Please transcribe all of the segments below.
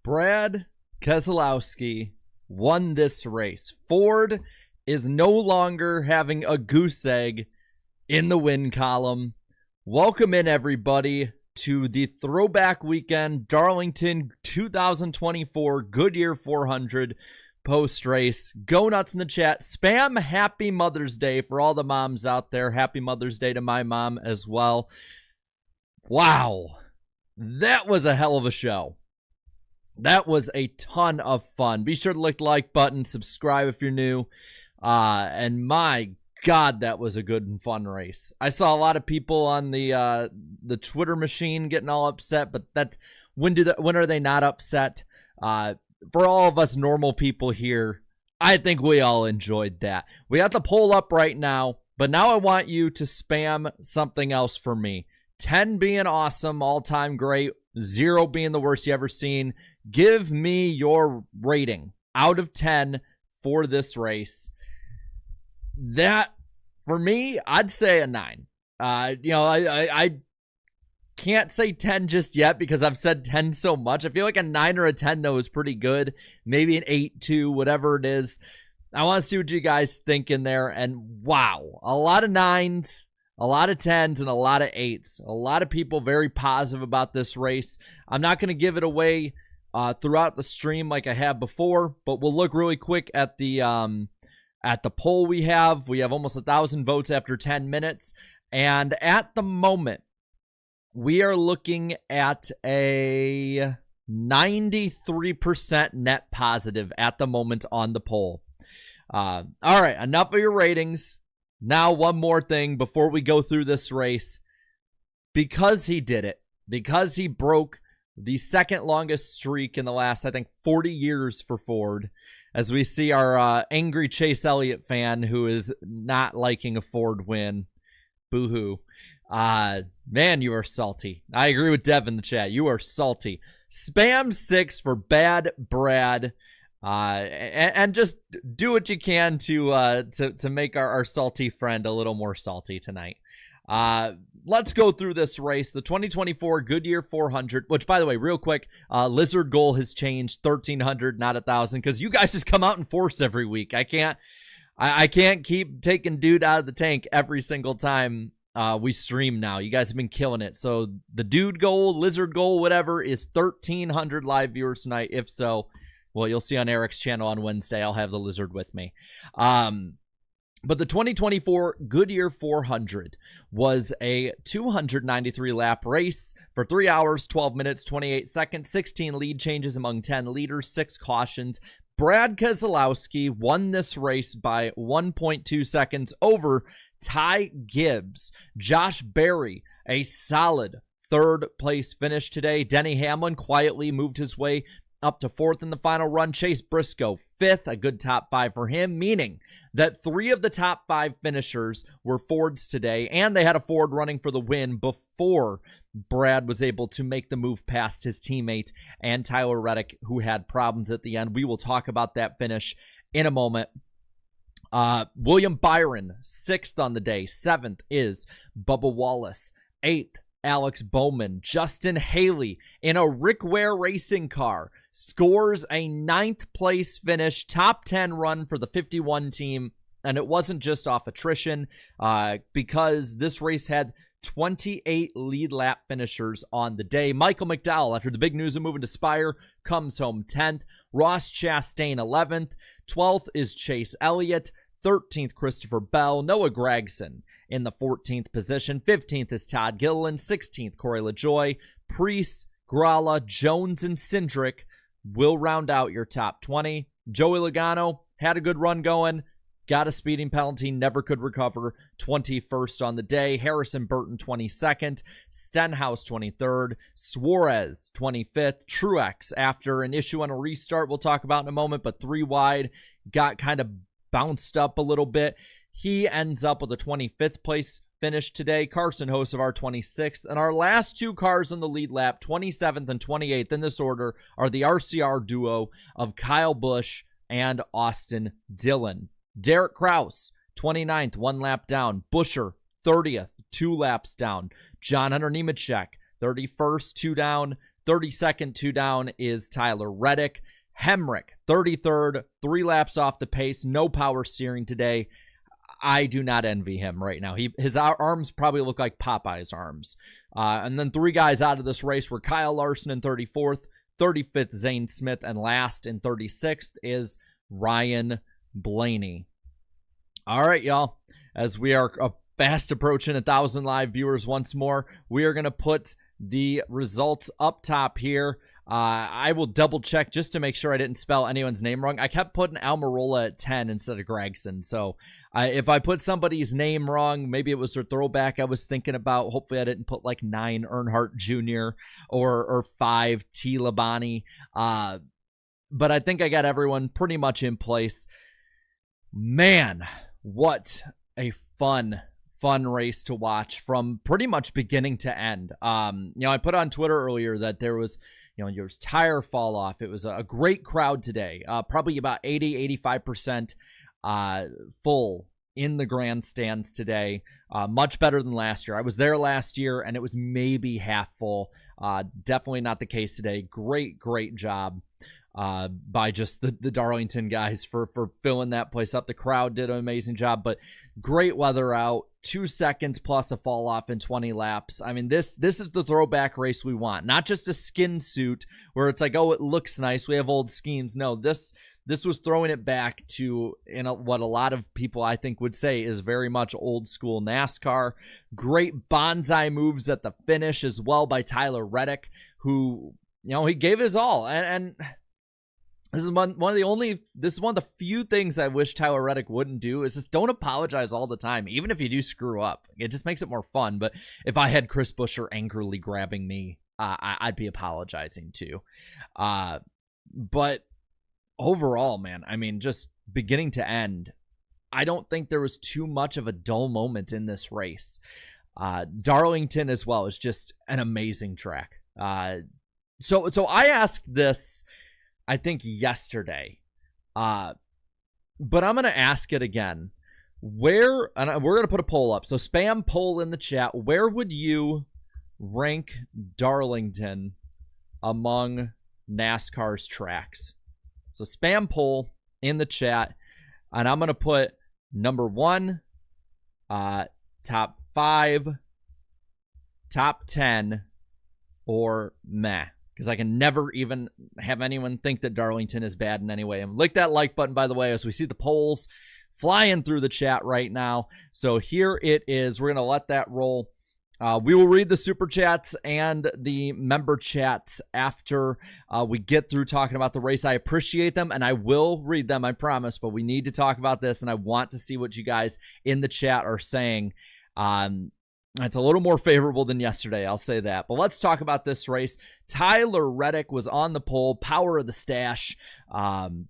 Brad Keselowski won this race. Ford is no longer having a goose egg in the win column. Welcome in, everybody, to the Throwback Weekend Darlington 2024 Goodyear 400 post-race. Go nuts in the chat. Spam Happy Mother's Day for all the moms out there. Happy Mother's Day to my mom as well. Wow. That was a hell of a show. That was a ton of fun. Be sure to click the like button, subscribe if you're new. And my God, that was a good and fun race. I saw a lot of people on the Twitter machine getting all upset, but that's when are they not upset? For all of us normal people here, I think we all enjoyed that. We got the poll up right now, but now I want you to spam something else for me. 10 being awesome, all-time great, 0 being the worst you ever seen. Give me your rating out of 10 for this race. That, for me, I'd say a 9. I can't say 10 just yet because I've said 10 so much. I feel like a 9 or a 10, though, is pretty good. Maybe an 8, 2, whatever it is. I want to see what you guys think in there. And wow, a lot of 9s, a lot of 10s, and a lot of 8s. A lot of people very positive about this race. I'm not going to give it away throughout the stream like I have before, but we'll look really quick at the poll we have. We have almost 1,000 votes after 10 minutes. And at the moment, we are looking at a 93% net positive at the moment on the poll. All right, enough of your ratings. Now, one more thing before we go through this race. Because he did it, because he broke the second longest streak in the last, I think, 40 years for Ford, as we see our angry Chase Elliott fan who is not liking a Ford win. Boo-hoo. Man, you are salty. I agree with Dev in the chat. You are salty. Spam 6 for Bad Brad. And just do what you can to make our salty friend a little more salty tonight. Let's go through this race. The 2024 Goodyear 400, which, by the way, real quick, Lizard goal has changed 1,300, not 1,000, because you guys just come out in force every week. I can't keep taking dude out of the tank every single time we stream now. You guys have been killing it. So the dude goal, Lizard goal, whatever, is 1,300 live viewers tonight. If so, well, you'll see on Eric's channel on Wednesday. I'll have the Lizard with me. But the 2024 Goodyear 400 was a 293-lap race for 3 hours, 12 minutes, 28 seconds, 16 lead changes among 10 leaders, 6 cautions. Brad Keselowski won this race by 1.2 seconds over Ty Gibbs. Josh Berry, a solid third-place finish today. Denny Hamlin quietly moved his way up to 4th in the final run. Chase Briscoe, 5th, a good top 5 for him, meaning that 3 of the top 5 finishers were Fords today, and they had a Ford running for the win before Brad was able to make the move past his teammate and Tyler Reddick, who had problems at the end. We will talk about that finish in a moment. William Byron, 6th on the day. 7th is Bubba Wallace. 8th, Alex Bowman. Justin Haley in a Rick Ware racing car scores a 9th place finish, top 10 run for the 51 team. And it wasn't just off attrition because this race had 28 lead lap finishers on the day. Michael McDowell, after the big news of moving to Spire, comes home 10th. Ross Chastain, 11th. 12th is Chase Elliott. 13th, Christopher Bell. Noah Gragson in the 14th position. 15th is Todd Gilliland. 16th, Corey LaJoie. Priest, Gralla, Jones, and Cindric will round out your top 20. Joey Logano had a good run going. Got a speeding penalty, never could recover. 21st on the day. Harrison Burton, 22nd. Stenhouse, 23rd. Suarez, 25th. Truex, after an issue on a restart we'll talk about in a moment, but 3 wide, got kind of bounced up a little bit. He ends up with a 25th place finish today. Carson Hocevar, 26th. And our last 2 cars on the lead lap, 27th and 28th in this order, are the RCR duo of Kyle Busch and Austin Dillon. Derek Kraus, 29th, 1 lap down. Buescher, 30th, 2 laps down. John Hunter Nemechek, 31st, 2 down. 32nd, 2 down is Tyler Reddick. Hendrick, 33rd, 3 laps off the pace, no power steering today. I do not envy him right now. His arms probably look like Popeye's arms. And then 3 guys out of this race were Kyle Larson in 34th, 35th Zane Smith, and last in 36th is Ryan Blaney. All right, y'all. As we are fast approaching 1,000 live viewers once more, we are going to put the results up top here. I will double check just to make sure I didn't spell anyone's name wrong. I kept putting Almirola at 10 instead of Gregson. So if I put somebody's name wrong, maybe it was their throwback I was thinking about. Hopefully I didn't put like 9 Earnhardt Jr. or 5 T. Labonte. But I think I got everyone pretty much in place. Man, what a fun race to watch from pretty much beginning to end. I put on Twitter earlier that there was tire fall off. It was a great crowd today. Probably about 80-85% full in the grandstands today. Much better than last year. I was there last year and it was maybe half full. Definitely not the case today. Great job by just the Darlington guys for filling that place up. The crowd did an amazing job, but great weather out. 2 seconds plus a fall off in 20 laps. I mean, this is the throwback race we want. Not just a skin suit where it's like, oh, it looks nice, we have old schemes. No, this was throwing it back to what a lot of people I think would say is very much old school NASCAR. Great bonsai moves at the finish as well by Tyler Reddick, who he gave his all. And this is one of the few things I wish Tyler Reddick wouldn't do, is just don't apologize all the time, even if you do screw up. It just makes it more fun. But if I had Chris Buescher angrily grabbing me, I'd be apologizing too. But overall, man, I mean, just beginning to end, I don't think there was too much of a dull moment in this race. Darlington as well is just an amazing track. So I asked this, I think, yesterday, but I'm going to ask it again. We're going to put a poll up. So spam poll in the chat. Where would you rank Darlington among NASCAR's tracks? So spam poll in the chat, and I'm going to put number 1, top 5, top 10, or meh. Because I can never even have anyone think that Darlington is bad in any way. And click that like button, by the way, as we see the polls flying through the chat right now. So here it is. We're going to let that roll. We will read the super chats and the member chats after we get through talking about the race. I appreciate them, and I will read them, I promise. But we need to talk about this, and I want to see what you guys in the chat are saying. It's a little more favorable than yesterday, I'll say that. But let's talk about this race. Tyler Reddick was on the pole, power of the stash. I'm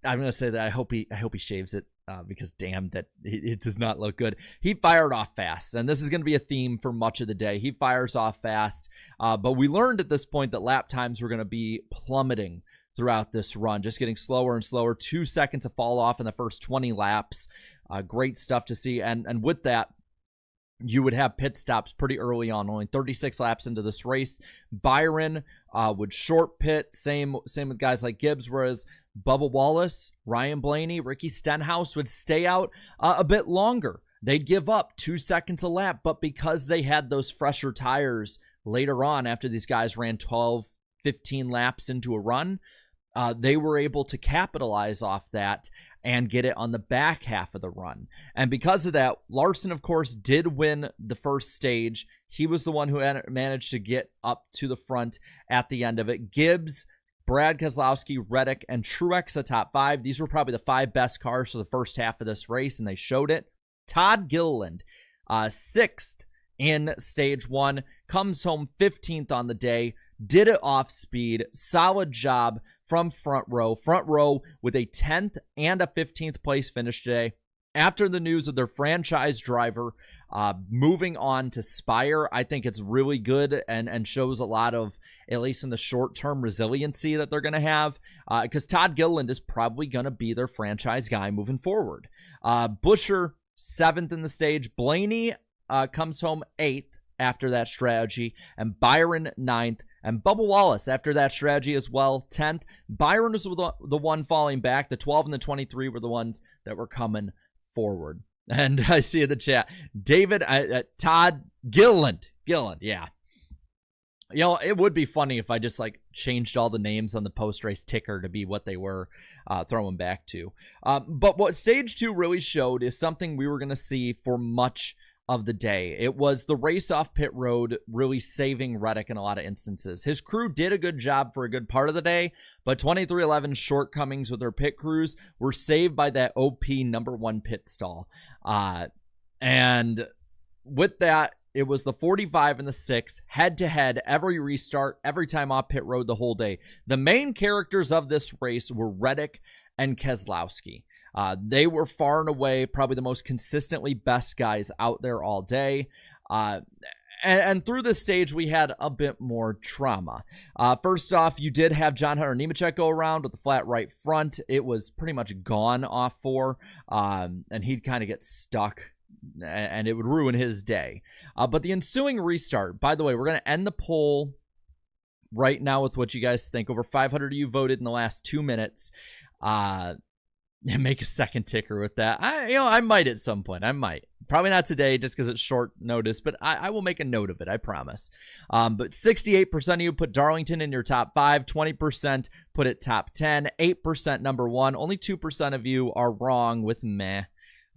going to say that I hope he shaves it because damn, that it does not look good. He fired off fast, and this is going to be a theme for much of the day. He fires off fast, but we learned at this point that lap times were going to be plummeting throughout this run, just getting slower and slower. 2 seconds of fall off in the first 20 laps. Great stuff to see, and with that, you would have pit stops pretty early on, only 36 laps into this race. Byron would short pit, same with guys like Gibbs, whereas Bubba Wallace, Ryan Blaney, Ricky Stenhouse would stay out a bit longer. They'd give up 2 seconds a lap, but because they had those fresher tires later on after these guys ran 12, 15 laps into a run, they were able to capitalize off that and get it on the back half of the run. And because of that, Larson, of course, did win the first stage. He was the one who managed to get up to the front at the end of it. Gibbs, Brad Keselowski, Reddick, and Truex, a top 5. These were probably the 5 best cars for the first half of this race, and they showed it. Todd Gilliland, 6th in stage 1, comes home 15th on the day, did it off speed. Solid job from front row with a 10th and a 15th place finish today. After the news of their franchise driver moving on to Spire, I think it's really good and shows a lot of, at least in the short term, resiliency that they're going to have, because Todd Gilliland is probably going to be their franchise guy moving forward. Buescher, 7th in the stage. Blaney comes home 8th after that strategy, and Byron 9th, And Bubba Wallace, after that strategy as well, 10th. Byron was the one falling back. The 12 and the 23 were the ones that were coming forward. And I see in the chat, David, Todd Gilliland, yeah. You know, it would be funny if I just like changed all the names on the post-race ticker to be what they were throwing back to. But what Stage 2 really showed is something we were going to see for much of the day. It was the race off pit road really saving Reddick in a lot of instances. His crew did a good job for a good part of the day, but 2311's shortcomings with their pit crews were saved by that OP #1 pit stall. And with that, it was the 45 and the 6, head-to-head, every restart, every time off pit road the whole day. The main characters of this race were Reddick and Keselowski. They were far and away probably the most consistently best guys out there all day. And through this stage, we had a bit more trauma. First off, you did have John Hunter Nemechek go around with the flat right front. It was pretty much gone off 4, and he'd kind of get stuck, and it would ruin his day. But the ensuing restart, by the way, we're going to end the poll right now with what you guys think. Over 500 of you voted in the last 2 minutes. And make a second ticker with that. I might at some point. I might. Probably not today just because it's short notice, but I will make a note of it, I promise. But 68% of you put Darlington in your top 5, 20% put it top 10, 8% #1. Only 2% of you are wrong with meh.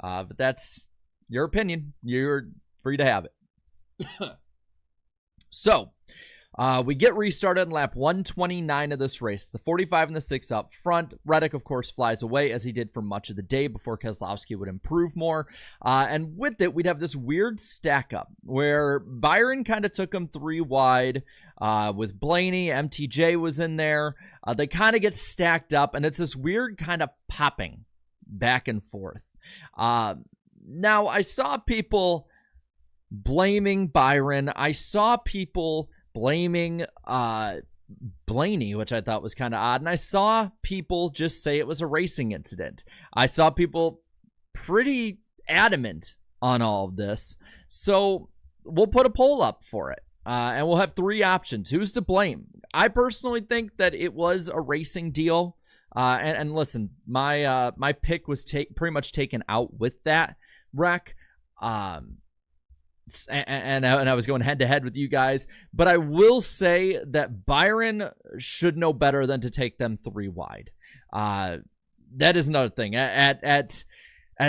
But that's your opinion. You're free to have it. So, we get restarted in lap 129 of this race. The 45 and the 6 up front. Reddick, of course, flies away, as he did for much of the day before Keselowski would improve more. And with it, we'd have this weird stack up where Byron kind of took him 3 wide with Blaney. MTJ was in there. They kind of get stacked up, and it's this weird kind of popping back and forth. Now, I saw people blaming Byron. I saw people blaming Blaney, which I thought was kind of odd. And I saw people just say it was a racing incident. I saw people pretty adamant on all of this. So we'll put a poll up for it. And we'll have 3 options. Who's to blame? I personally think that it was a racing deal. And listen, my pick was pretty much taken out with that wreck. And I was going head-to-head with you guys. But I will say that Byron should know better than to take them 3 wide. That is another thing. At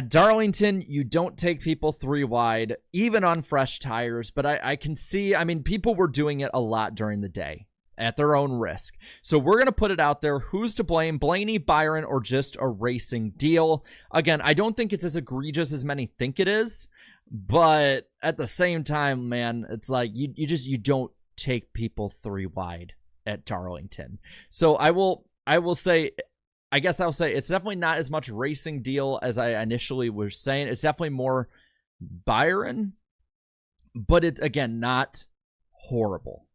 Darlington, you don't take people 3 wide, even on fresh tires. But I can see, I mean, people were doing it a lot during the day at their own risk. So we're going to put it out there. Who's to blame? Blaney, Byron, or just a racing deal? Again, I don't think it's as egregious as many think it is. But at the same time, man, it's like you don't take people 3 wide at Darlington. So I will say, I guess I'll say it's definitely not as much racing deal as I initially was saying. It's definitely more Byron, but it's, again, not horrible.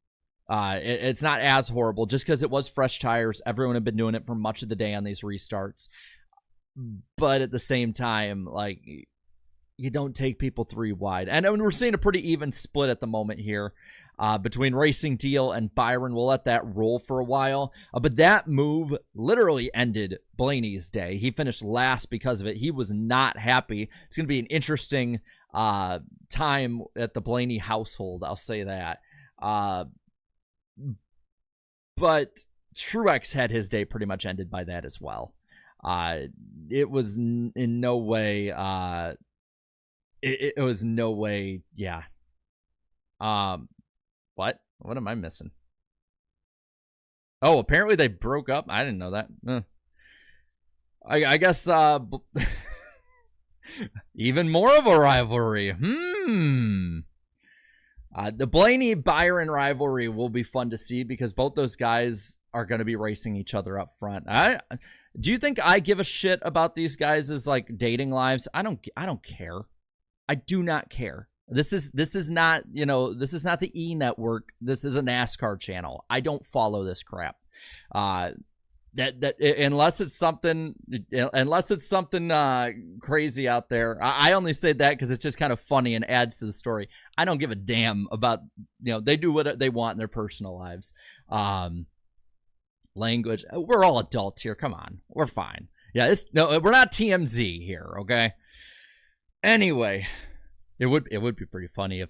It's not as horrible just because it was fresh tires. Everyone had been doing it for much of the day on these restarts. But at the same time, like, you don't take people 3 wide. And we're seeing a pretty even split at the moment here between Racing Deal and Byron. We'll let that roll for a while. But that move literally ended Blaney's day. He finished last because of it. He was not happy. It's going to be an interesting time at the Blaney household. I'll say that. But Truex had his day pretty much ended by that as well. It was in no way... It was no way, yeah. What am I missing? Oh, apparently they broke up. I didn't know that. I guess even more of a rivalry. The Blaney-Byron rivalry will be fun to see because both those guys are going to be racing each other up front. Do you think I give a shit about these guys' like dating lives? I don't care. I do not care. This is not, this is not the E Network. This is a NASCAR channel. I don't follow this crap. that unless it's something crazy out there. I only say that because it's just kind of funny and adds to the story. I don't give a damn about, they do what they want in their personal lives. Language, we're all adults here, come on, we're fine. Yeah, we're not TMZ here, okay? Anyway, it would be pretty funny if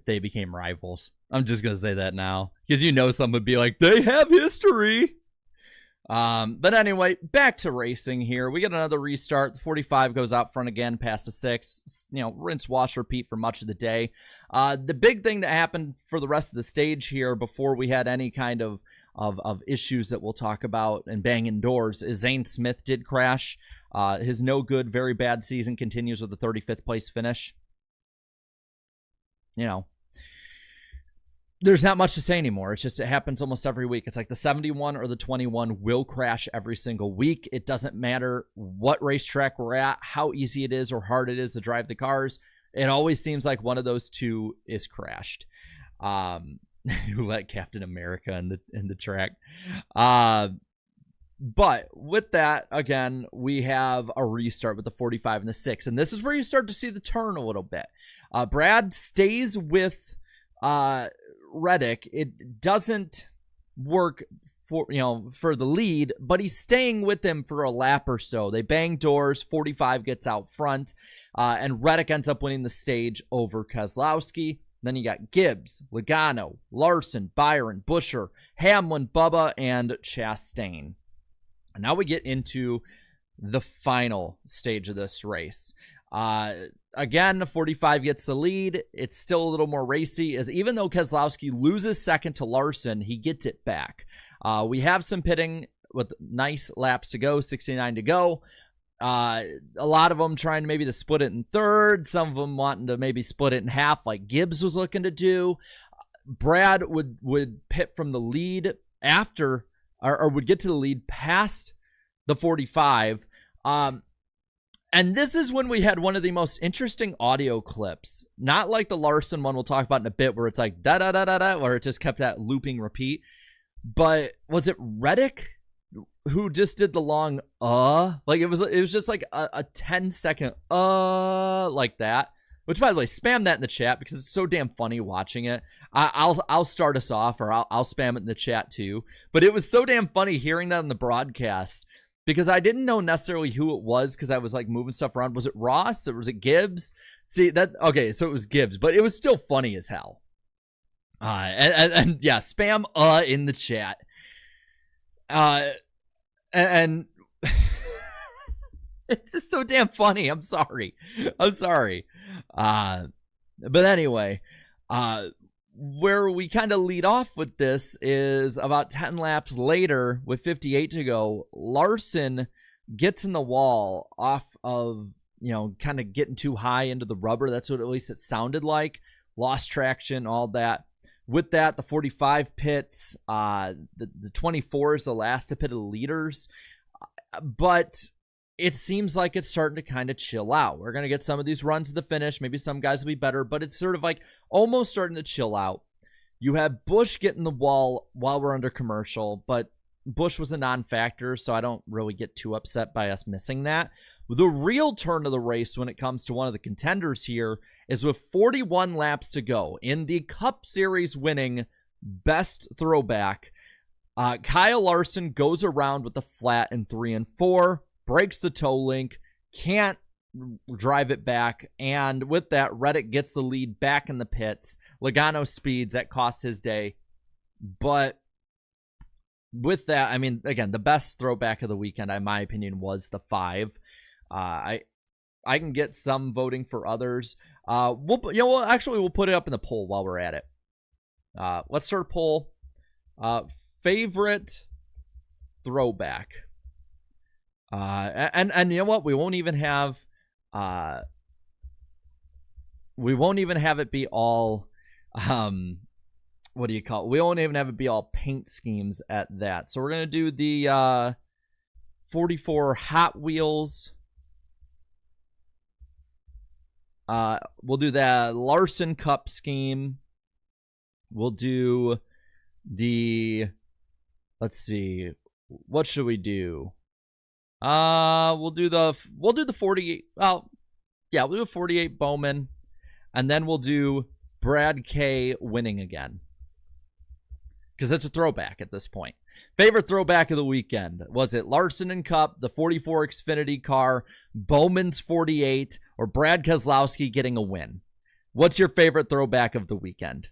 they became rivals. I'm just gonna say that now, because some would be like, they have history. But anyway, back to racing here. We get another restart. The 45 goes out front again past the 6. Rinse, wash, repeat for much of the day. The big thing that happened for the rest of the stage here before we had any kind of issues that we'll talk about and banging doors is Zane Smith did crash. His no good, very bad season continues with a 35th place finish. There's not much to say anymore. It's just, it happens almost every week. It's like the 71 or the 21 will crash every single week. It doesn't matter what racetrack we're at, how easy it is or hard it is to drive the cars. It always seems like one of those two is crashed. Who let Captain America in the track. But with that, again, we have a restart with the 45 and the 6. And this is where you start to see the turn a little bit. Brad stays with Reddick. It doesn't work for the lead, but he's staying with him for a lap or so. They bang doors. 45 gets out front, and Reddick ends up winning the stage over Keselowski. Then you got Gibbs, Logano, Larson, Byron, Buescher, Hamlin, Bubba, and Chastain. And now we get into the final stage of this race. Again, the 45 gets the lead. It's still a little more racy, as even though Keselowski loses second to Larson, he gets it back. We have some pitting with nice laps to go, 69 to go. A lot of them trying maybe to split it in third. Some of them wanting to maybe split it in half, like Gibbs was looking to do. Brad would pit from the lead after, or would get to the lead past the 45. And this is when we had one of the most interesting audio clips. Not like the Larson one we'll talk about in a bit, where it's like da da da da da, where it just kept that looping repeat. But was it Reddick who just did the long like it was just like a 10-second like that, which, by the way, spam that in the chat because it's so damn funny watching it. I'll start us off, or I'll spam it in the chat too, but it was so damn funny hearing that on the broadcast because I didn't know necessarily who it was because I was like moving stuff around. Was it Ross or was it Gibbs? See that? Okay, so it was Gibbs, but it was still funny as hell. And yeah, spam in the chat. And it's just so damn funny. I'm sorry. But anyway, where we kind of lead off with this is about 10 laps later with 58 to go. Larson gets in the wall off of, kind of getting too high into the rubber. That's what at least it sounded like. Lost traction, all that. With that, the 45 pits, the 24 is the last to pit of the leaders, but it seems like it's starting to kind of chill out. We're going to get some of these runs to the finish. Maybe some guys will be better, but it's sort of like almost starting to chill out. You have Busch getting the wall while we're under commercial, but Busch was a non-factor, so I don't really get too upset by us missing that. The real turn of the race when it comes to one of the contenders here is with 41 laps to go in the Cup Series winning best throwback. Kyle Larson goes around with the flat in 3 and 4, breaks the toe link, can't drive it back, and with that, Reddick gets the lead back in the pits. Logano speeds, that costs his day. But with that, I mean, again, the best throwback of the weekend, in my opinion, was the 5. I can get some voting for others. We'll put it up in the poll while we're at it. Let's start a poll. Favorite throwback. And you know what? We won't even have it be all what do you call it? We won't even have it be all paint schemes at that. So we're gonna do the 44 Hot Wheels. We'll do that Larson Cup scheme. We'll do the, let's see, What should we do? We'll do the 48. Well, yeah, we'll do a 48 Bowman, and then we'll do Brad K winning again, because it's a throwback at this point. Favorite throwback of the weekend. Was it Larson and Cup, the 44 Xfinity car, Bowman's 48, or Brad Keselowski getting a win? What's your favorite throwback of the weekend?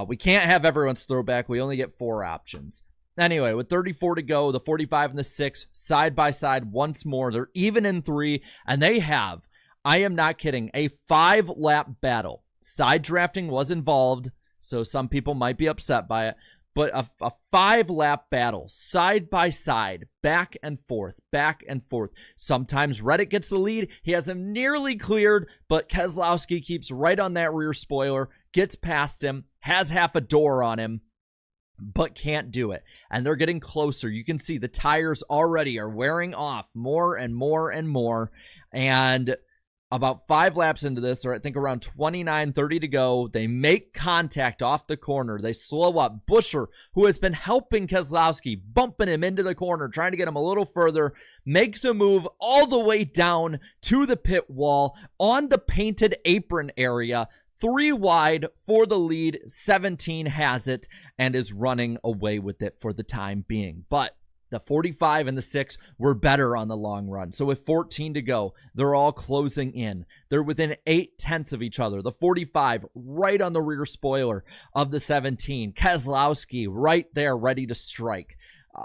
We can't have everyone's throwback. We only get 4 options. Anyway, with 34 to go, the 45 and the 6 side by side once more. They're even in 3, and they have, I am not kidding, a 5-lap battle. Side drafting was involved, so some people might be upset by it, but a 5-lap battle, side by side, back and forth, back and forth. Sometimes Reddick gets the lead. He has him nearly cleared, but Keselowski keeps right on that rear spoiler, gets past him, has half a door on him, but can't do it. And they're getting closer. You can see the tires already are wearing off more and more and more. And about 5 laps into this, or I think around 29, 30 to go, they make contact off the corner. They slow up. Buescher, who has been helping Keselowski, bumping him into the corner, trying to get him a little further, makes a move all the way down to the pit wall on the painted apron area. 3 wide for the lead. 17 has it and is running away with it for the time being. But the 45 and the 6 were better on the long run. So with 14 to go, they're all closing in. They're within 8/10 of each other. The 45 right on the rear spoiler of the 17. Keselowski right there ready to strike.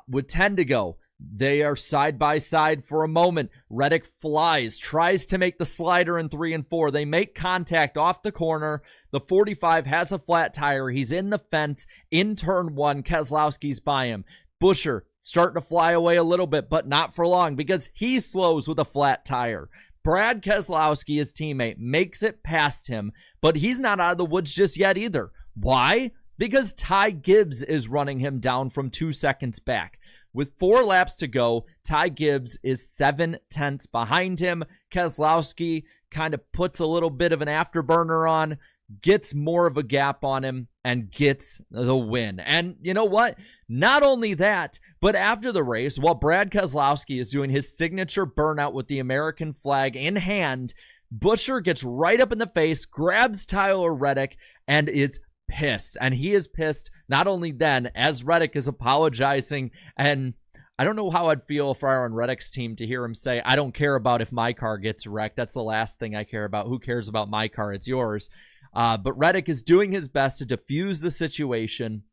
With 10 to go, they are side by side for a moment. Reddick flies, tries to make the slider in 3 and 4. They make contact off the corner. The 45 has a flat tire. He's in the fence in turn 1. Keselowski's by him. Buescher starting to fly away a little bit, but not for long because he slows with a flat tire. Brad Keselowski, his teammate, makes it past him, but he's not out of the woods just yet either. Why? Because Ty Gibbs is running him down from 2 seconds back. With 4 laps to go, Ty Gibbs is 7/10 behind him. Keselowski kind of puts a little bit of an afterburner on, gets more of a gap on him, and gets the win. And you know what? Not only that, but after the race, while Brad Keselowski is doing his signature burnout with the American flag in hand, Buescher gets right up in the face, grabs Tyler Reddick, and is pissed. And he is pissed not only then, as Reddick is apologizing, and I don't know how I'd feel if I were on Reddick's team to hear him say, I don't care about if my car gets wrecked. That's the last thing I care about. Who cares about my car? It's yours. But Reddick is doing his best to defuse the situation,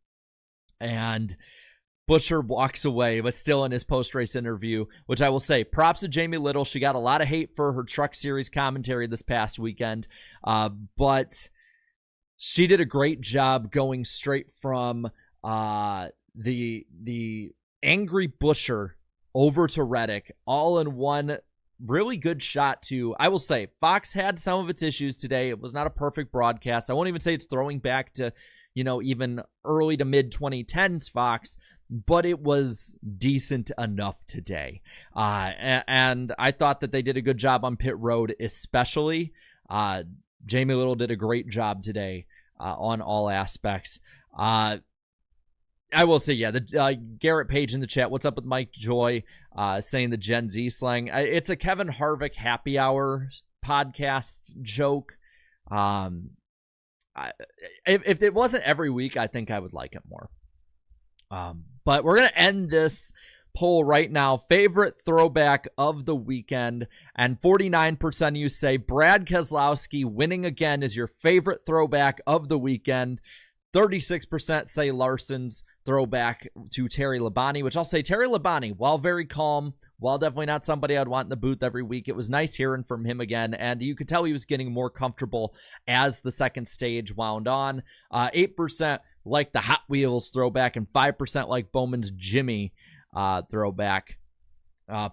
and Buescher walks away, but still in his post-race interview, which I will say, props to Jamie Little. She got a lot of hate for her Truck Series commentary this past weekend, but she did a great job going straight from the angry Buescher over to Reddick, all in one really good shot to, I will say, Fox had some of its issues today. It was not a perfect broadcast. I won't even say it's throwing back to, even early to mid 2010s Fox, but it was decent enough today. And I thought that they did a good job on pit road, especially. Jamie Little did a great job today on all aspects. I will say, yeah, the Garrett Page in the chat, what's up with Mike Joy, saying the Gen Z slang. It's a Kevin Harvick happy hour podcast joke. If it wasn't every week, I think I would like it more. But we're going to end this poll right now. Favorite throwback of the weekend. And 49% of you say Brad Keselowski winning again is your favorite throwback of the weekend. 36% say Larson's throwback to Terry Labonte, which I'll say Terry Labonte, while very calm, while definitely not somebody I'd want in the booth every week, it was nice hearing from him again, and you could tell he was getting more comfortable as the second stage wound on. 8% like the Hot Wheels throwback, and 5% like Bowman's Jimmy throwback.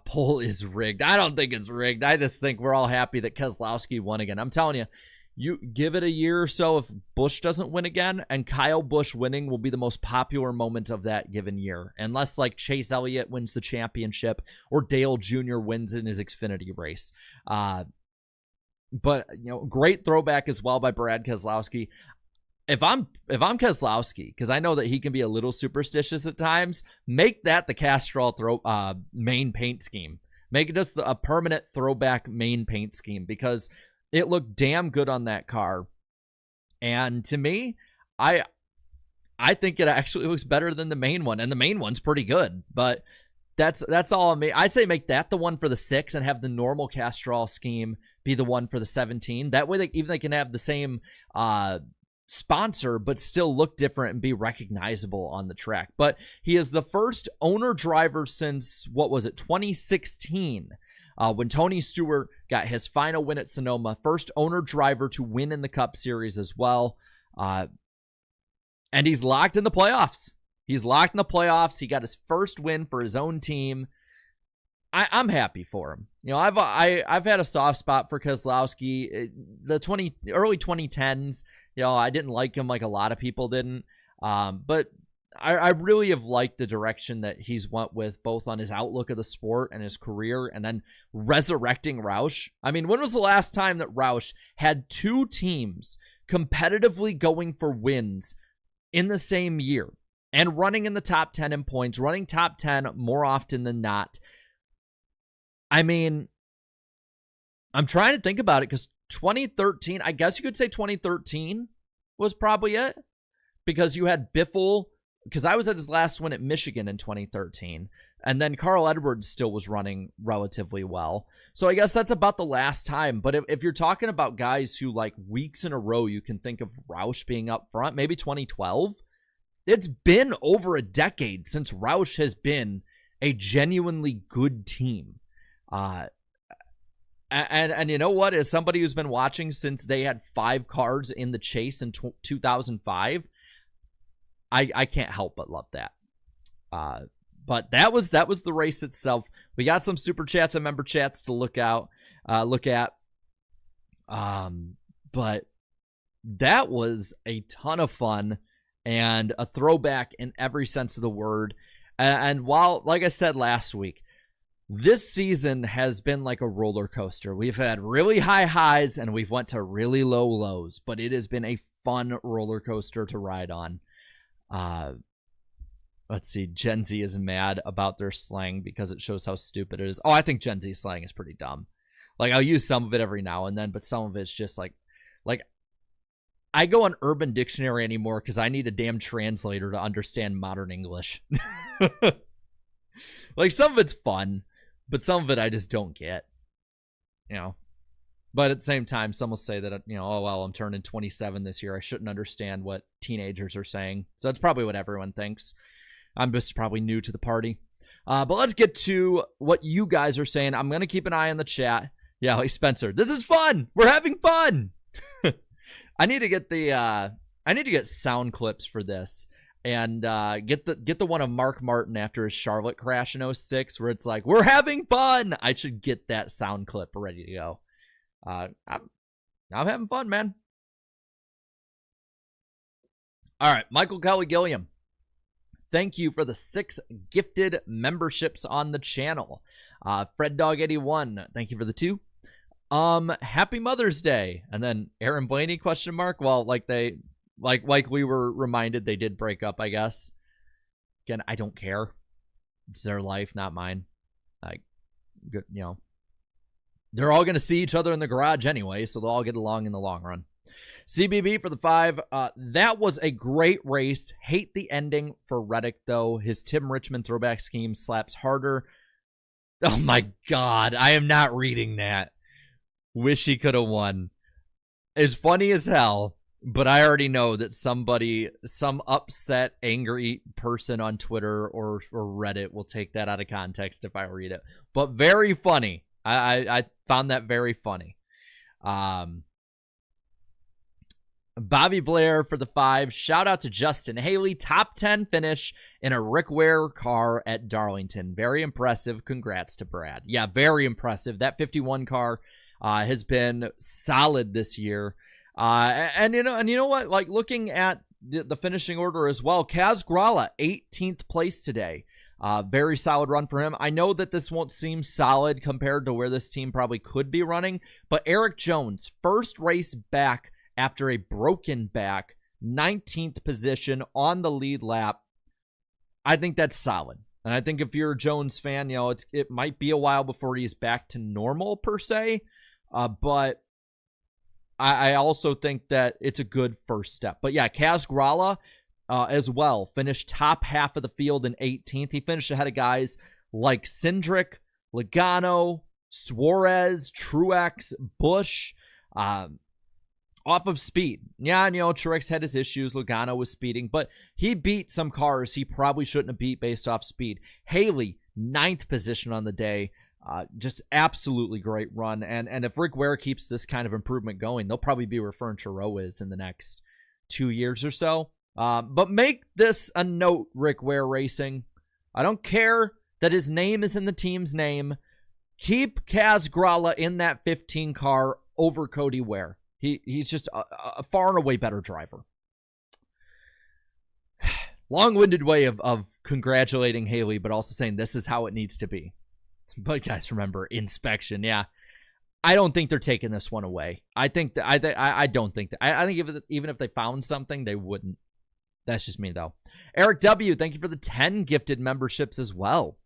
Poll is rigged. I don't think it's rigged. I just think we're all happy that Keselowski won again. I'm telling you, you give it a year or so, if Busch doesn't win again, and Kyle Busch winning will be the most popular moment of that given year. Unless like Chase Elliott wins the championship or Dale Jr. wins in his Xfinity race. But, great throwback as well by Brad Keselowski. if I'm Keselowski, because I know that he can be a little superstitious at times, make that the Castrol main paint scheme. Make it just a permanent throwback main paint scheme, because it looked damn good on that car. And to me, I think it actually looks better than the main one, and the main one's pretty good. But that's all I mean. I say make that the one for the 6 and have the normal Castrol scheme be the one for the 17. That way, they can have the same sponsor, but still look different and be recognizable on the track. But he is the first owner driver since, 2016, when Tony Stewart got his final win at Sonoma. First owner driver to win in the Cup Series as well. And he's locked in the playoffs. He's locked in the playoffs. He got his first win for his own team. I'm happy for him. You know, I've had a soft spot for Keselowski. The early 2010s, you know, I didn't like him like a lot of people didn't. But I really have liked the direction that he's went with, both on his outlook of the sport and his career, and then resurrecting Roush. I mean, when was the last time that Roush had 2 teams competitively going for wins in the same year and running in the top 10 in points, running top 10 more often than not? I mean, I'm trying to think about it, because 2013, I guess you could say 2013 was probably it, because you had Biffle, because I was at his last win at Michigan in 2013, and then Carl Edwards still was running relatively well. So I guess that's about the last time. But if you're talking about guys who, like, weeks in a row, you can think of Roush being up front, maybe 2012. It's been over a decade since Roush has been a genuinely good team. And you know what? As somebody who's been watching since they had 5 cars in the chase in 2005, I can't help but love that. But that was the race itself. We got some super chats and member chats to look at. But that was a ton of fun and a throwback in every sense of the word. And while, like I said last week, this season has been like a roller coaster. We've had really high highs and we've went to really low lows, but it has been a fun roller coaster to ride on. Let's see. Gen Z is mad about their slang because it shows how stupid it is. Oh, I think Gen Z slang is pretty dumb. Like, I'll use some of it every now and then, but some of it's just like I go on Urban Dictionary anymore because I need a damn translator to understand modern English. Like, some of it's fun, but some of it I just don't get, you know. But at the same time, some will say that, you know, oh, well, I'm turning 27 this year. I shouldn't understand what teenagers are saying. So that's probably what everyone thinks. I'm just probably new to the party. But let's get to what you guys are saying. I'm going to keep an eye on the chat. Yeah, like Spencer, this is fun. We're having fun. I need to get sound clips for this. And get the one of Mark Martin after his Charlotte crash in 06 where it's like, we're having fun. I should get that sound clip ready to go. I'm having fun, man. All right, Michael Kelly Gilliam. Thank you for the 6 gifted memberships on the channel. Fred Dog 81, thank you for the 2. Happy Mother's Day. And then Aaron Blaney ? Well, like we were reminded, they did break up, I guess. Again, I don't care. It's their life, not mine. Like, good, you know. They're all going to see each other in the garage anyway, so they'll all get along in the long run. CBB for the 5. That was a great race. Hate the ending for Reddick, though. His Tim Richmond throwback scheme slaps harder. Oh, my God. I am not reading that. Wish he could have won. It's funny as hell, but I already know that some upset, angry person on Twitter or Reddit will take that out of context if I read it. But very funny. I found that very funny. Bobby Blair for the 5. Shout out to Justin Haley. Top 10 finish in a Rick Ware car at Darlington. Very impressive. Congrats to Brad. Yeah, very impressive. That 51 car has been solid this year. And you know what? Like, looking at the finishing order as well, Kaz Grala, 18th place today. Very solid run for him. I know that this won't seem solid compared to where this team probably could be running, but Eric Jones, first race back after a broken back, 19th position on the lead lap. I think that's solid. And I think if you're a Jones fan, it might be a while before he's back to normal per se. But I also think that it's a good first step. But yeah, Kaz Grala as well finished top half of the field in 18th. He finished ahead of guys like Cindric, Logano, Suarez, Truex, Busch, off of speed. Yeah, Truex had his issues. Logano was speeding, but he beat some cars he probably shouldn't have beat based off speed. Haley, 9th position on the day. Just absolutely great run. And if Rick Ware keeps this kind of improvement going, they'll probably be referring to Rowiz in the next 2 years or so. But make this a note, Rick Ware Racing. I don't care that his name is in the team's name. Keep Kaz Grala in that 15 car over Cody Ware. He's just a far and away better driver. Long-winded way of congratulating Haley, but also saying this is how it needs to be. But guys, remember, inspection. Yeah, I don't think they're taking this one away. I don't think that. I think even if they found something, they wouldn't. That's just me though. Eric W, thank you for the 10 gifted memberships as well.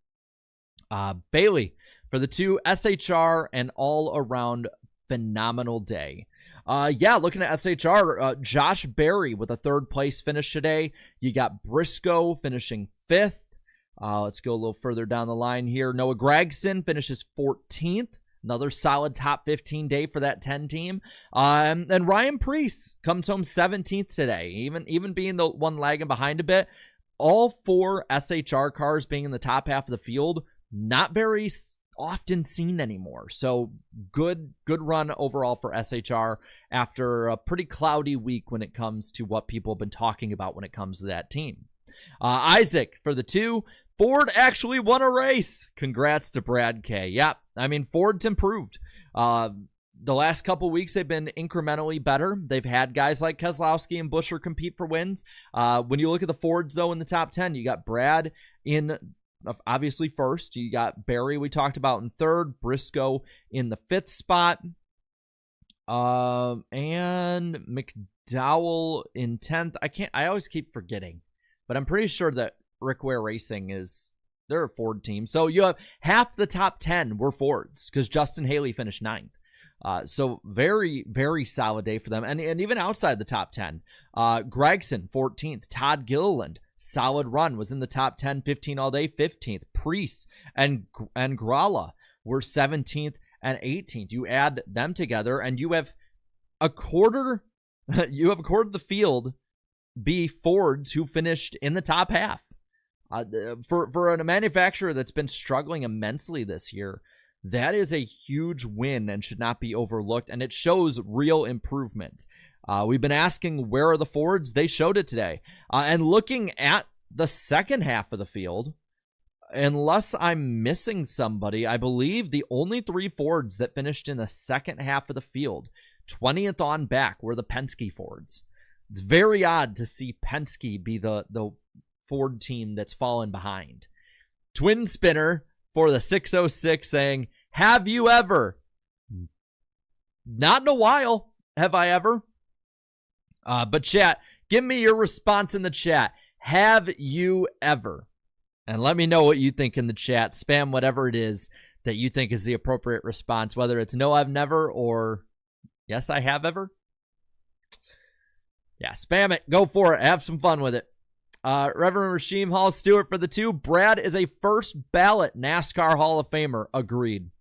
Bailey for the 2 SHR and all around phenomenal day. Yeah, looking at SHR, Josh Berry with a 3rd place finish today. You got Briscoe finishing 5th. Let's go a little further down the line here. Noah Gragson finishes 14th. Another solid top 15 day for that 10 team. And Ryan Preece comes home 17th today, even being the one lagging behind a bit. All 4 SHR cars being in the top half of the field, not very often seen anymore. So good run overall for SHR after a pretty cloudy week when it comes to what people have been talking about when it comes to that team. Isaac for the 2. Ford actually won a race. Congrats to Brad K. Yep, I mean, Ford's improved. The last couple weeks, they've been incrementally better. They've had guys like Keselowski and Buescher compete for wins. When you look at the Fords, though, in the top 10, you got Brad in obviously first. You got Barry, we talked about, in 3rd. Briscoe in the 5th spot. And McDowell in 10th. I always keep forgetting, but I'm pretty sure that Rick Ware Racing they're a Ford team. So you have half the top 10 were Fords because Justin Haley finished 9th. So very, very solid day for them. And even outside the top 10, Gregson, 14th. Todd Gilliland, solid run, was in the top 10, 15 all day, 15th. Preece and Grala were 17th and 18th. You add them together and you have a quarter of the field be Fords who finished in the top half. For a manufacturer that's been struggling immensely this year, that is a huge win and should not be overlooked, and it shows real improvement. We've been asking, where are the Fords? They showed it today. And looking at the second half of the field, unless I'm missing somebody, I believe the only 3 Fords that finished in the second half of the field, 20th on back, were the Penske Fords. It's very odd to see Penske be the Ford team that's fallen behind. Twin Spinner for the 606 saying, have you ever? Not in a while. Have I ever? But chat, give me your response in the chat. Have you ever? And let me know what you think in the chat. Spam whatever it is that you think is the appropriate response, whether it's no, I've never, or yes, I have ever. Yeah, spam it. Go for it. Have some fun with it. Reverend Rasheem Hall Stewart for the 2. Brad is a first ballot NASCAR Hall of Famer. Agreed.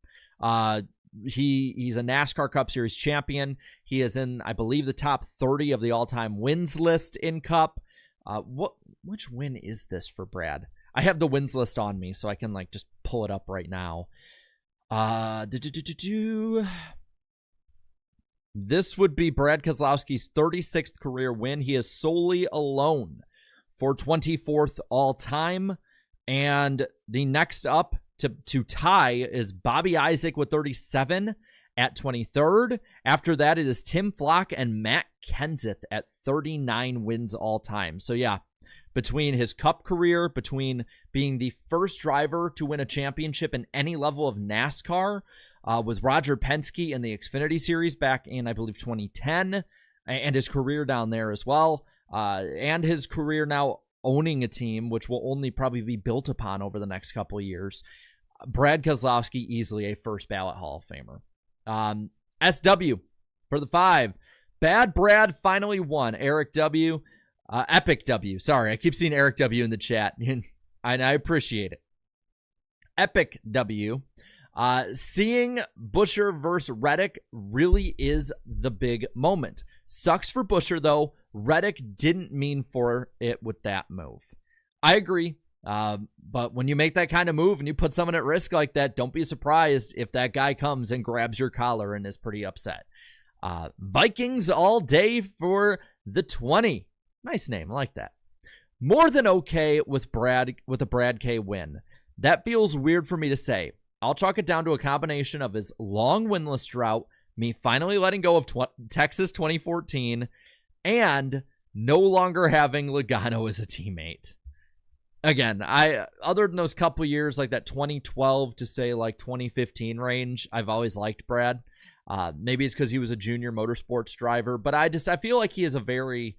He's a NASCAR Cup Series champion. He is in, I believe, the top 30 of the all-time wins list in Cup. Which win is this for Brad? I have the wins list on me, so I can just pull it up right now. This would be Brad Keselowski's 36th career win. He is solely alone for 24th all-time. And the next up to tie is Bobby Isaac with 37 at 23rd. After that, it is Tim Flock and Matt Kenseth at 39 wins all-time. So yeah, between his Cup career, between being the first driver to win a championship in any level of NASCAR, with Roger Penske in the Xfinity Series back in, I believe, 2010, and his career down there as well. and his career now owning a team, which will only probably be built upon over the next couple of years. Brad Keselowski, easily a first ballot Hall of Famer. SW for the 5. Bad Brad finally won. Eric W. Epic W. Sorry, I keep seeing Eric W. in the chat, and I appreciate it. Epic W. Seeing Buescher versus Reddick really is the big moment. Sucks for Buescher, though. Reddick didn't mean for it with that move. I agree. But when you make that kind of move and you put someone at risk like that, don't be surprised if that guy comes and grabs your collar and is pretty upset. Vikings all day for the 20. Nice name. I like that. More than okay with a Brad K win. That feels weird for me to say. I'll chalk it down to a combination of his long winless drought, me finally letting go of Texas 2014, and no longer having Logano as a teammate. Again, other than those couple years, like that 2012 to say like 2015 range, I've always liked Brad. Maybe it's because he was a junior motorsports driver, but I feel like he is a very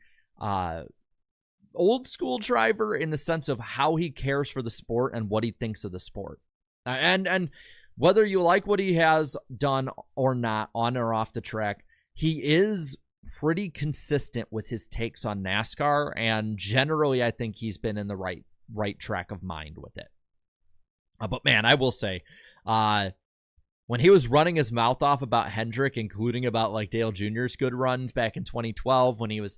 old school driver in the sense of how he cares for the sport and what he thinks of the sport. And whether you like what he has done or not on or off the track, he is pretty consistent with his takes on NASCAR, and generally I think he's been in the right track of mind with it. But man, I will say, when he was running his mouth off about Hendrick, including about like Dale Jr.'s good runs back in 2012, when he was,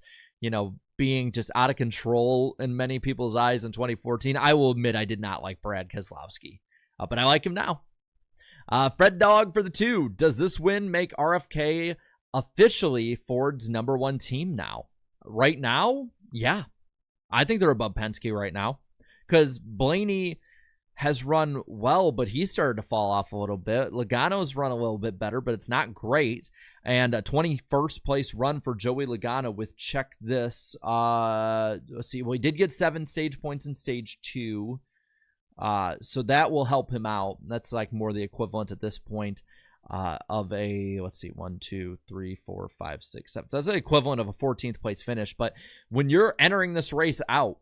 being just out of control in many people's eyes in 2014, I will admit I did not like Brad Keselowski. But I like him now. Fred Dog for the 2. Does this win make RFK officially Ford's #1 team now? Right now, yeah. I think they're above Penske right now. Because Blaney has run well, but he started to fall off a little bit. Logano's run a little bit better, but it's not great. And a 21st place run for Joey Logano with, check this. Let's see. Well, he did get 7 stage points in stage 2. So that will help him out. That's like more the equivalent at this point of a, let's see, 1, 2, 3, 4, 5, 6, 7. So that's the equivalent of a 14th place finish. But when you're entering this race out,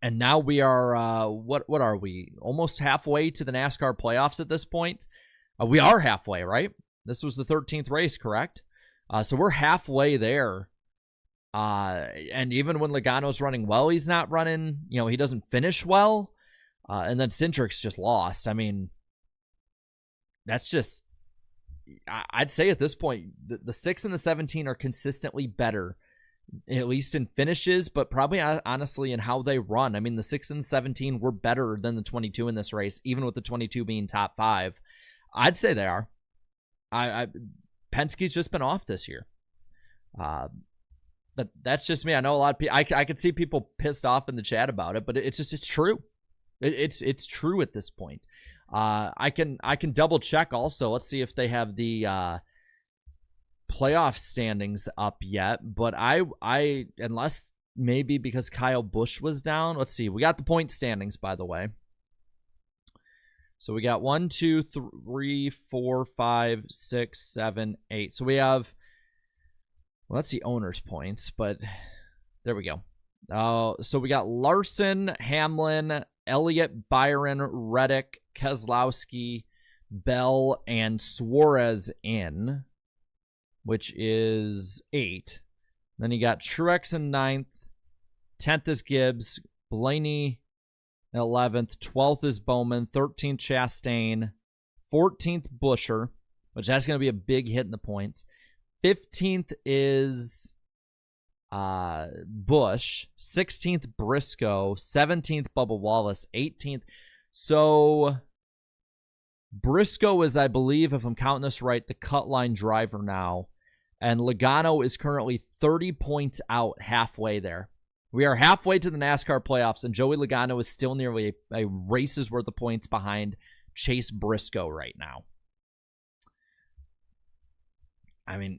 and now we are, what are we? Almost halfway to the NASCAR playoffs at this point. We are halfway, right? This was the 13th race, correct? So we're halfway there. And even when Logano's running well, he's not running, he doesn't finish well. And then Cindric's just lost. I mean, that's just, I'd say at this point, the 6 and the 17 are consistently better, at least in finishes, but probably honestly in how they run. I mean, the 6 and 17 were better than the 22 in this race, even with the 22 being top 5. I'd say they are. Penske's just been off this year. But that's just me. I know a lot of people, I could see people pissed off in the chat about it, but it's true. It's true at this point. I can double check also. Let's see if they have the playoff standings up yet. But I unless maybe because Kyle Busch was down. Let's see. We got the point standings, by the way. So we got 1, 2, 3, 4, 5, 6, 7, 8. So we have, well, that's the owner's points, but there we go. So we got Larson, Hamlin, Elliott, Byron, Reddick, Keselowski, Bell, and Suarez in, which is 8. Then you got Truex in 9th. 10th is Gibbs. Blaney 11th. 12th is Bowman. 13th, Chastain. 14th, Buescher, which that's going to be a big hit in the points. 15th is Busch. 16th, Briscoe. 17th, Bubba Wallace. 18th. So Briscoe is, I believe, if I'm counting this right, the cut line driver now. And Logano is currently 30 points out halfway there. We are halfway to the NASCAR playoffs, and Joey Logano is still nearly a race's worth of points behind Chase Briscoe right now. I mean,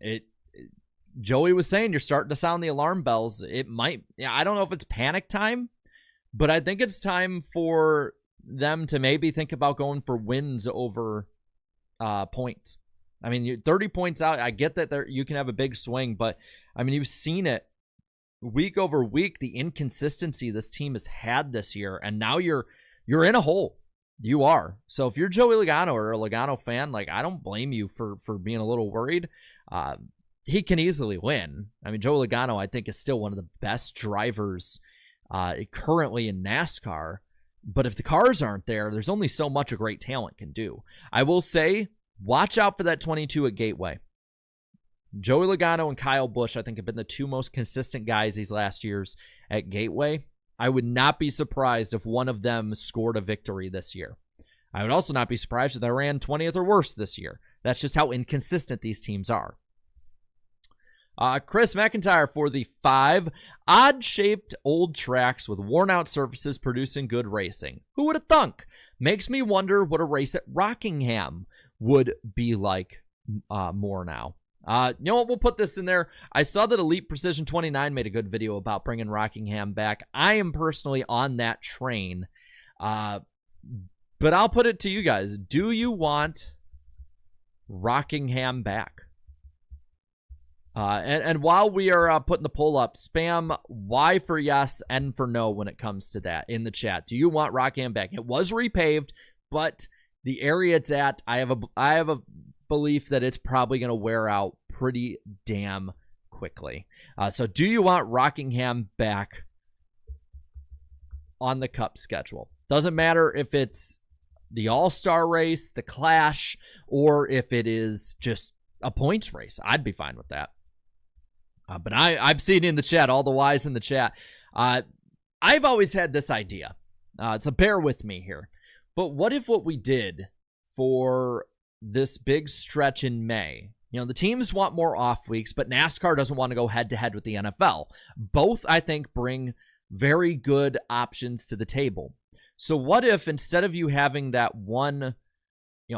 Joey was saying you're starting to sound the alarm bells. It might, I don't know if it's panic time, but I think it's time for them to maybe think about going for wins over points. I mean, 30 points out, I get that you can have a big swing, but I mean, you've seen it week over week, the inconsistency this team has had this year, and now you're in a hole. You are. So if you're Joey Logano or a Logano fan, like, I don't blame you for being a little worried. He can easily win. I mean, Joey Logano, I think, is still one of the best drivers currently in NASCAR. But if the cars aren't there, there's only so much a great talent can do. I will say, watch out for that 22 at Gateway. Joey Logano and Kyle Busch, I think, have been the two most consistent guys these last years at Gateway. I would not be surprised if one of them scored a victory this year. I would also not be surprised if they ran 20th or worse this year. That's just how inconsistent these teams are. Chris McIntyre for the 5 odd-shaped old tracks with worn-out surfaces producing good racing. Who would have thunk? Makes me wonder what a race at Rockingham would be like more now. You know what? We'll put this in there. I saw that Elite Precision 29 made a good video about bringing Rockingham back. I am personally on that train. But I'll put it to you guys. Do you want Rockingham back? And while we are putting the poll up, spam Y for yes, N for no when it comes to that in the chat. Do you want Rockingham back? It was repaved, but the area it's at, I have a belief that it's probably going to wear out pretty damn quickly. So do you want Rockingham back on the Cup schedule? Doesn't matter if it's the All-Star race, the Clash, or if it is just a points race. I'd be fine with that. But I've seen in the chat, all the Y's in the chat. I've always had this idea. So bear with me here. But what if what we did for this big stretch in May, the teams want more off weeks, but NASCAR doesn't want to go head-to-head with the NFL. Both, I think, bring very good options to the table. So what if instead of you having that one,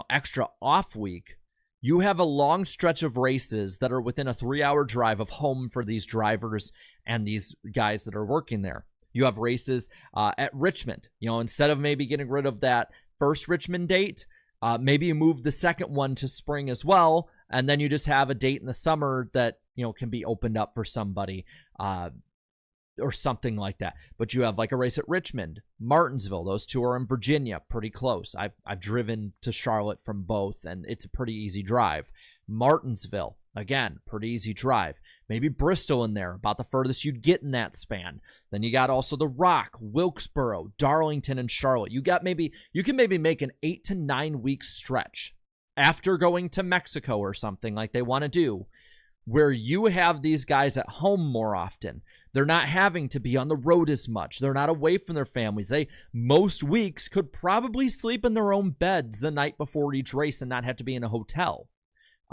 extra off week, you have a long stretch of races that are within a 3-hour drive of home for these drivers and these guys that are working there. You have races at Richmond. Instead of maybe getting rid of that first Richmond date, maybe you move the second one to spring as well, and then you just have a date in the summer that can be opened up for somebody or something like that. But you have like a race at Richmond, Martinsville. Those two are in Virginia, pretty close. I've driven to Charlotte from both, and it's a pretty easy drive. Martinsville, again, pretty easy drive. Maybe Bristol in there, about the furthest you'd get in that span. Then you got also the Rock, Wilkesboro, Darlington, and Charlotte. You can maybe make an 8 to 9 week stretch after going to Mexico or something like they want to do, where you have these guys at home more often. They're not having to be on the road as much. They're not away from their families. They, most weeks, could probably sleep in their own beds the night before each race and not have to be in a hotel.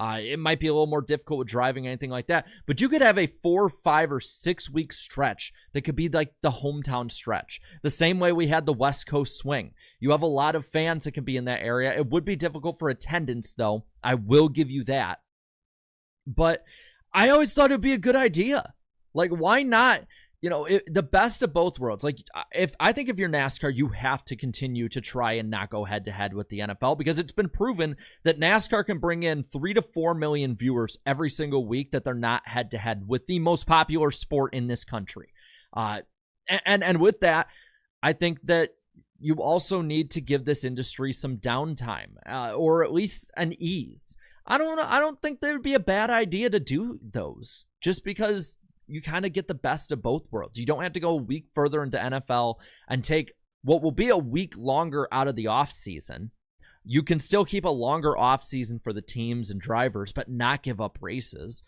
It might be a little more difficult with driving, anything like that. But you could have a 4, 5, or 6 week stretch that could be like the hometown stretch. The same way we had the West Coast swing. You have a lot of fans that can be in that area. It would be difficult for attendance, though. I will give you that. But I always thought it would be a good idea. Like, why not? The best of both worlds. Like, I think if you're NASCAR, you have to continue to try and not go head-to-head with the NFL, because it's been proven that NASCAR can bring in 3 to 4 million viewers every single week that they're not head-to-head with the most popular sport in this country. And with that, I think that you also need to give this industry some downtime, or at least an ease. I don't think that would be a bad idea to do those, just because you kind of get the best of both worlds. You don't have to go a week further into NFL and take what will be a week longer out of the off season. You can still keep a longer off season for the teams and drivers, but not give up races.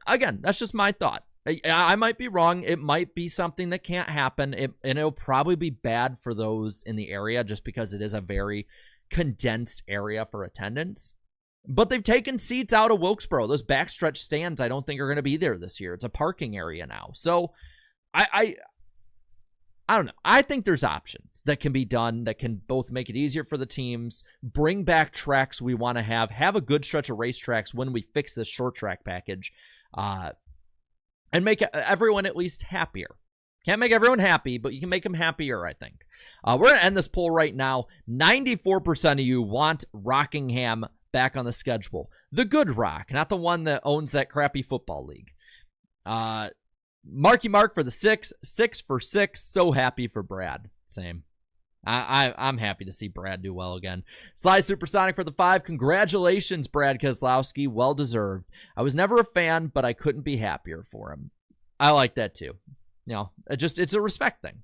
Again, that's just my thought. I might be wrong. It might be something that can't happen, and it'll probably be bad for those in the area just because it is a very condensed area for attendance. But they've taken seats out of Wilkesboro. Those backstretch stands I don't think are going to be there this year. It's a parking area now. So I don't know. I think there's options that can be done that can both make it easier for the teams, bring back tracks we want to have a good stretch of racetracks when we fix this short track package, and make everyone at least happier. Can't make everyone happy, but you can make them happier, I think. We're going to end this poll right now. 94% of you want Rockingham back on the schedule. The good Rock, not the one that owns that crappy football league. Marky Mark for the 6 for 6. So happy for Brad. Same. I'm happy to see Brad do well again. Sly Supersonic for the 5. Congratulations, Brad Keselowski. Well deserved. I was never a fan, but I couldn't be happier for him. I like that too. You know, it's a respect thing.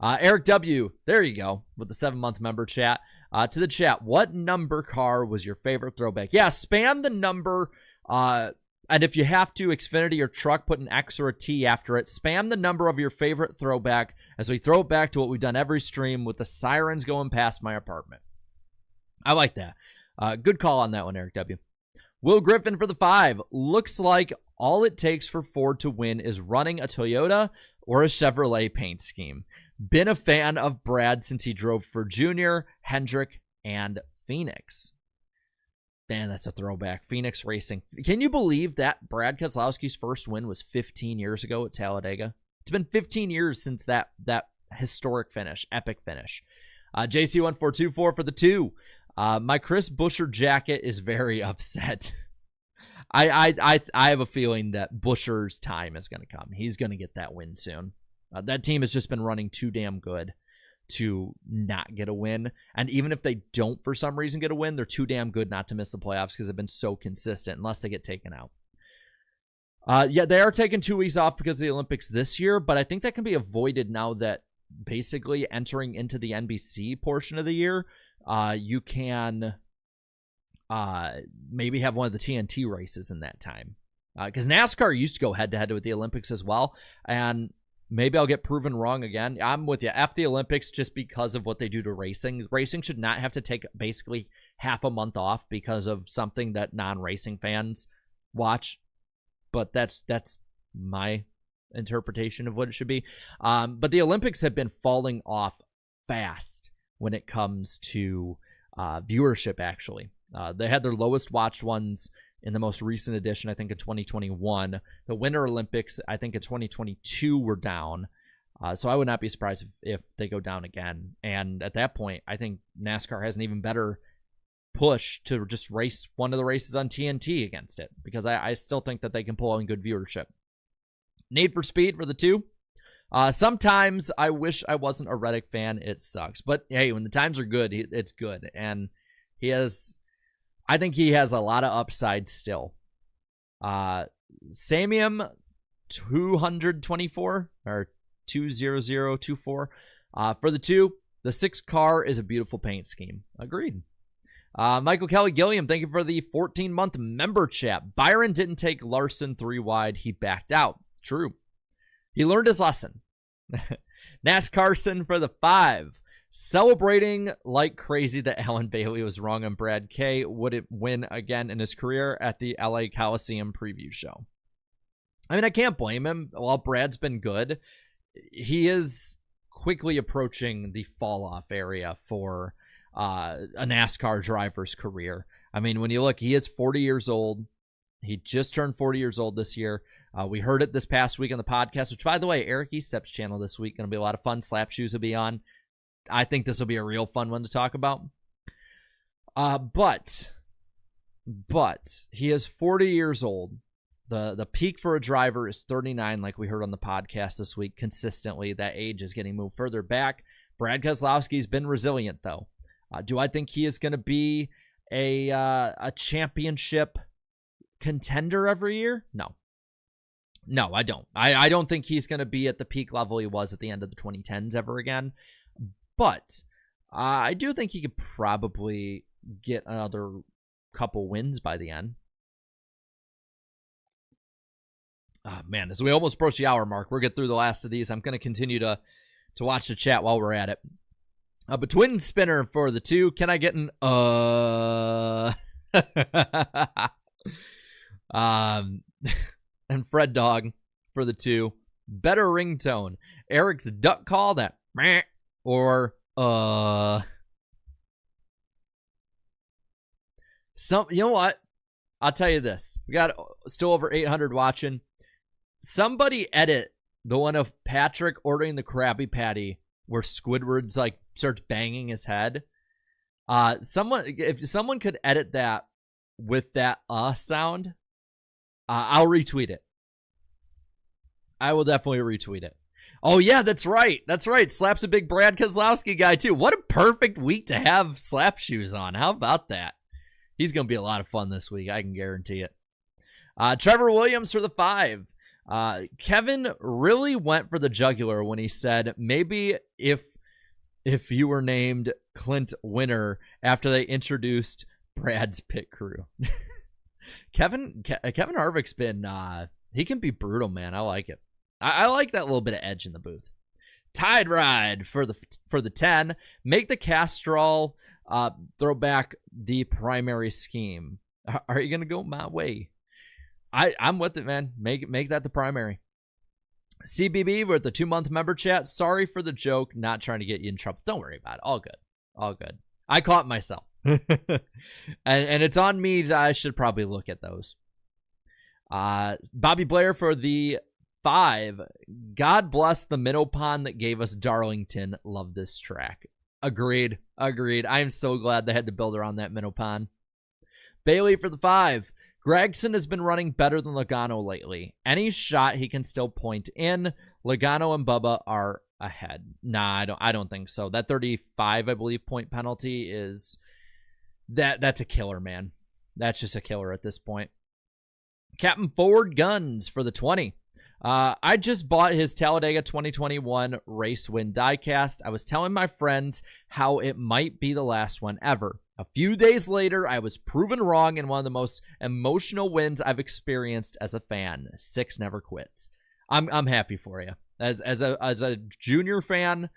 Eric W., there you go, with the 7-month member chat. To the chat, what number car was your favorite throwback? Yeah, spam the number, and if you have to, Xfinity or truck, put an X or a T after it. Spam the number of your favorite throwback as we throw it back to what we've done every stream with the sirens going past my apartment. I like that. Good call on that one, Eric W. Will Griffin for the 5. Looks like all it takes for Ford to win is running a Toyota or a Chevrolet paint scheme. Been a fan of Brad since he drove for Junior, Hendrick, and Phoenix. Man, that's a throwback. Phoenix Racing. Can you believe that Brad Keselowski's first win was 15 years ago at Talladega? It's been 15 years since that historic finish, epic finish. JC1424 for the 2. My Chris Buescher jacket is very upset. I have a feeling that Buescher's time is going to come. He's going to get that win soon. That team has just been running too damn good to not get a win. And even if they don't, for some reason, get a win, they're too damn good not to miss the playoffs because they've been so consistent unless they get taken out. Yeah, they are taking 2 weeks off because of the Olympics this year, but I think that can be avoided now that basically entering into the NBC portion of the year, you can maybe have one of the TNT races in that time. Because NASCAR used to go head-to-head with the Olympics as well, and maybe I'll get proven wrong again. I'm with you. F the Olympics just because of what they do to racing. Racing should not have to take basically half a month off because of something that non-racing fans watch. But that's my interpretation of what it should be. But the Olympics have been falling off fast when it comes to viewership, actually. They had their lowest watched ones in the most recent edition, I think in 2021. The Winter Olympics, I think in 2022, were down. So I would not be surprised if they go down again. And at that point, I think NASCAR has an even better push to just race one of the races on TNT against it, because I still think that they can pull in good viewership. Need for Speed for the 2. Sometimes I wish I wasn't a Reddick fan. It sucks. But hey, when the times are good, it's good. And I think he has a lot of upside still. Samium 224 or 20024 for the 2. The 6 car is a beautiful paint scheme. Agreed. Michael Kelly Gilliam, thank you for the 14-month member chat. Byron didn't take Larson 3 wide. He backed out. True. He learned his lesson. NASCARson for the 5. Celebrating like crazy that Alan Bailey was wrong on Brad K. Would it win again in his career at the LA Coliseum preview show? I mean, I can't blame him. While Brad's been good, he is quickly approaching the fall-off area for a NASCAR driver's career. I mean, when you look, he is 40 years old. He just turned 40 years old this year. We heard it this past week on the podcast, which, by the way, Eric Estep's channel this week. Going to be a lot of fun. Slap Shoes will be on. I think this will be a real fun one to talk about. But he is 40 years old. The peak for a driver is 39, like we heard on the podcast this week. Consistently, that age is getting moved further back. Brad Keselowski's been resilient, though. Do I think he is going to be a championship contender every year? No, I don't. I don't think he's going to be at the peak level he was at the end of the 2010s ever again. But I do think he could probably get another couple wins by the end. Oh, man, as we almost approach the hour mark, we'll get through the last of these. I'm going to continue to watch the chat while we're at it. But Twin Spinner for the 2. Can I get an and Fred Dog for the 2. Better ringtone. Eric's duck call, that meh, or some. You know what? I'll tell you this. We got still over 800 watching. Somebody edit the one of Patrick ordering the Krabby Patty where Squidward's like starts banging his head. If someone could edit that with that sound, I'll retweet it. I will definitely retweet it. Oh, yeah, that's right. That's right. Slap's a big Brad Keselowski guy, too. What a perfect week to have Slap shoes on. How about that? He's going to be a lot of fun this week. I can guarantee it. Trevor Williams for the 5. Kevin really went for the jugular when he said maybe if you were named Clint Winner after they introduced Brad's pit crew. Kevin Harvick's been he can be brutal, man. I like it. I like that little bit of edge in the booth. Tide Ride for the 10. Make the Castrol throw back the primary scheme. Are you gonna go my way? I'm with it, man. Make that the primary. CBB, we're at the 2-month member chat. Sorry for the joke. Not trying to get you in trouble. Don't worry about it. All good. All good. I caught myself. and it's on me. I should probably look at those. Bobby Blair for the 5. God bless the minnow pond that gave us Darlington. Love this track. Agreed. I am so glad they had to build around that minnow pond. Bailey for the 5. Gregson has been running better than Logano lately. Any shot he can still point in. Logano and Bubba are ahead. Nah, I don't think so. That 35, I believe, point penalty is that's a killer, man. That's just a killer at this point. Captain Forward Guns for the 20. I just bought his Talladega 2021 race win diecast. I was telling my friends how it might be the last one ever. A few days later, I was proven wrong in one of the most emotional wins I've experienced as a fan. 6 never quits. I'm happy for you. As a junior fan,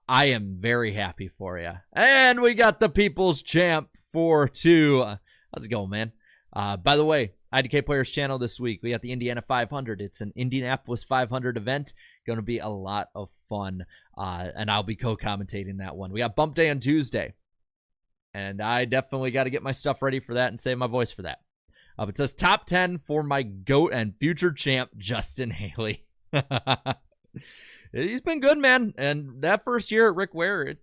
I am very happy for you. And we got the People's Champ for 2. How's it going, man? By the way, IDK Players channel this week. We got the Indiana 500. It's an Indianapolis 500 event. Going to be a lot of fun. And I'll be co-commentating that one. We got Bump Day on Tuesday. And I definitely got to get my stuff ready for that and save my voice for that. It says top 10 for my GOAT and future champ, Justin Haley. He's been good, man. And that first year at Rick Ware,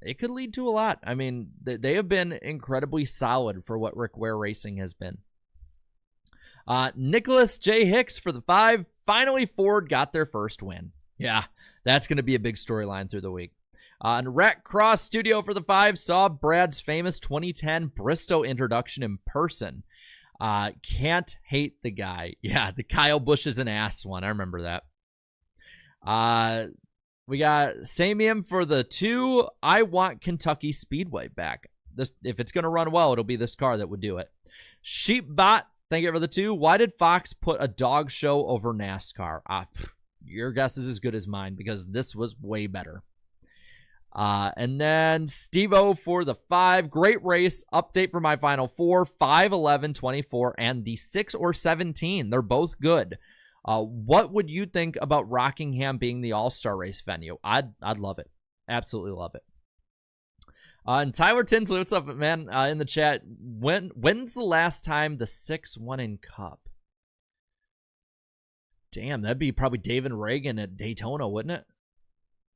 it could lead to a lot. I mean, they have been incredibly solid for what Rick Ware Racing has been. Nicholas J. Hicks for the 5. Finally, Ford got their first win. Yeah, that's going to be a big storyline through the week. And Rat Cross Studio for the 5 saw Brad's famous 2010 Bristow introduction in person. Can't hate the guy. Yeah, the Kyle Busch is an ass one. I remember that. We got Samium for the 2. I want Kentucky Speedway back. If it's going to run well, it'll be this car that would do it. Sheepbot, thank you for the 2. Why did Fox put a dog show over NASCAR? Your guess is as good as mine because this was way better. And then Steve-O for the 5. Great race. Update for my final 4, 5, 11, 24, and the 6 or 17. They're both good. What would you think about Rockingham being the all-star race venue? I'd love it. Absolutely love it. And Tyler Tinsley, what's up, man? In the chat, when's the last time the 6 won in Cup? Damn, that'd be probably David Reagan at Daytona, wouldn't it?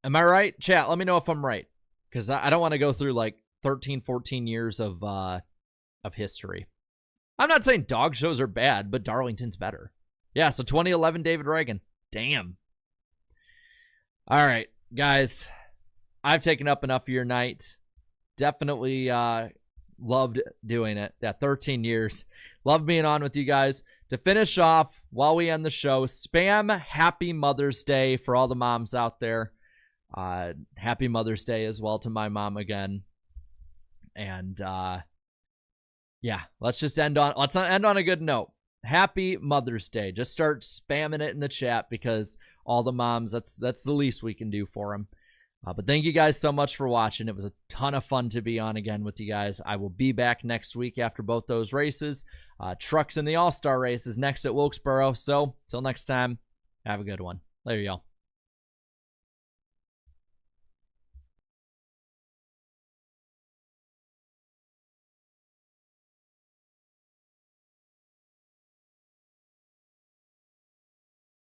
Am I right? Chat, let me know if I'm right. Because I don't want to go through like 13, 14 years of history. I'm not saying dog shows are bad, but Darlington's better. Yeah, so 2011 David Reagan. Damn. All right, guys. I've taken up enough of your night. Definitely loved doing it. Yeah, 13 years. Love being on with you guys. To finish off, while we end the show, spam Happy Mother's Day for all the moms out there. Happy Mother's Day as well to my mom again. And yeah, let's end on a good note. Happy Mother's Day. Just start spamming it in the chat because all the moms, that's the least we can do for them. But thank you guys so much for watching. It was a ton of fun to be on again with you guys. I will be back next week after both those races. Trucks in the All-Star race is next at Wilkesboro. So, till next time, have a good one. Later, y'all.